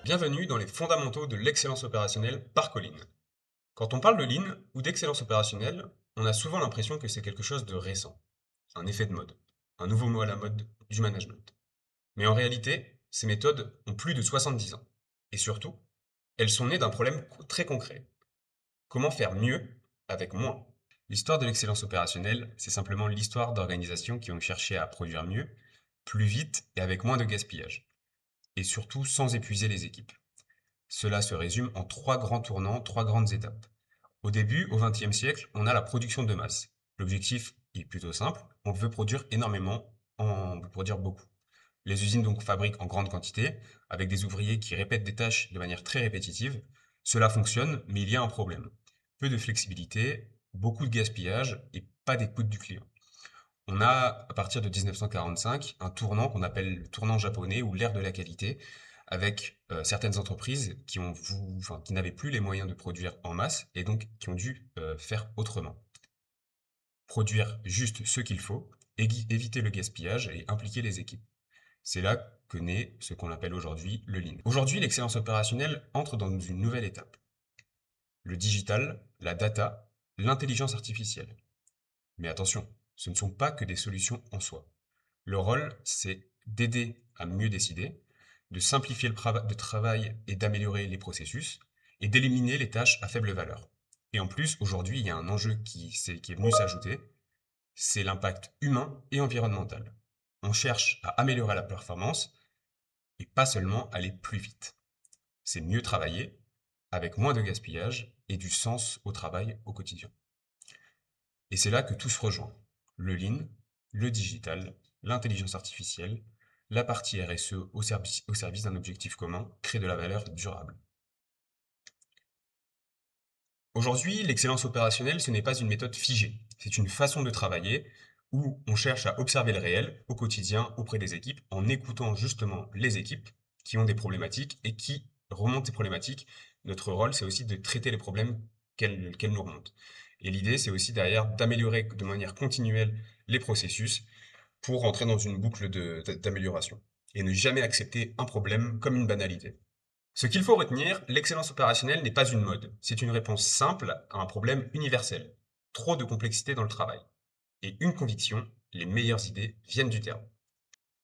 Bienvenue dans les fondamentaux de l'excellence opérationnelle par Colline. Quand on parle de Lean ou d'excellence opérationnelle, on a souvent l'impression que c'est quelque chose de récent, un effet de mode, un nouveau mot à la mode du management. Mais en réalité, ces méthodes ont plus de 70 ans. Et surtout, elles sont nées d'un problème très concret. Comment faire mieux avec moins? L'histoire de l'excellence opérationnelle, c'est simplement l'histoire d'organisations qui ont cherché à produire mieux, plus vite et avec moins de gaspillage. Et surtout sans épuiser les équipes. Cela se résume en trois grands tournants, trois grandes étapes. Au début, au XXe siècle, on a la production de masse. L'objectif est plutôt simple, on veut produire énormément, on veut produire beaucoup. Les usines donc fabriquent en grande quantité, avec des ouvriers qui répètent des tâches de manière très répétitive. Cela fonctionne, mais il y a un problème. Peu de flexibilité, beaucoup de gaspillage et pas d'écoute du client. On a, à partir de 1945, un tournant qu'on appelle le tournant japonais ou l'ère de la qualité, avec certaines entreprises qui n'avaient plus les moyens de produire en masse et donc qui ont dû faire autrement. Produire juste ce qu'il faut, éviter le gaspillage et impliquer les équipes. C'est là que naît ce qu'on appelle aujourd'hui le Lean. Aujourd'hui, l'excellence opérationnelle entre dans une nouvelle étape. Le digital, la data, l'intelligence artificielle. Mais attention, ce ne sont pas que des solutions en soi. Le rôle, c'est d'aider à mieux décider, de simplifier le travail et d'améliorer les processus, et d'éliminer les tâches à faible valeur. Et en plus, aujourd'hui, il y a un enjeu qui est venu s'ajouter, c'est l'impact humain et environnemental. On cherche à améliorer la performance et pas seulement aller plus vite. C'est mieux travailler, avec moins de gaspillage et du sens au travail au quotidien. Et c'est là que tout se rejoint. Le lean, le digital, l'intelligence artificielle, la partie RSE au service d'un objectif commun, crée de la valeur durable. Aujourd'hui, l'excellence opérationnelle, ce n'est pas une méthode figée. C'est une façon de travailler où on cherche à observer le réel au quotidien auprès des équipes en écoutant justement les équipes qui ont des problématiques et qui remontent ces problématiques. Notre rôle, c'est aussi de traiter les problèmes qu'elles nous remontent. Et l'idée, c'est aussi derrière d'améliorer de manière continuelle les processus pour entrer dans une boucle d'amélioration et ne jamais accepter un problème comme une banalité. Ce qu'il faut retenir, l'excellence opérationnelle n'est pas une mode, c'est une réponse simple à un problème universel. Trop de complexité dans le travail. Et une conviction, les meilleures idées viennent du terrain.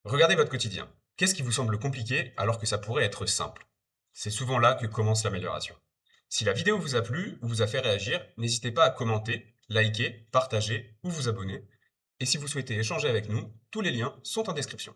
Regardez votre quotidien. Qu'est-ce qui vous semble compliqué alors que ça pourrait être simple? C'est souvent là que commence l'amélioration. Si la vidéo vous a plu ou vous a fait réagir, n'hésitez pas à commenter, liker, partager ou vous abonner. Et si vous souhaitez échanger avec nous, tous les liens sont en description.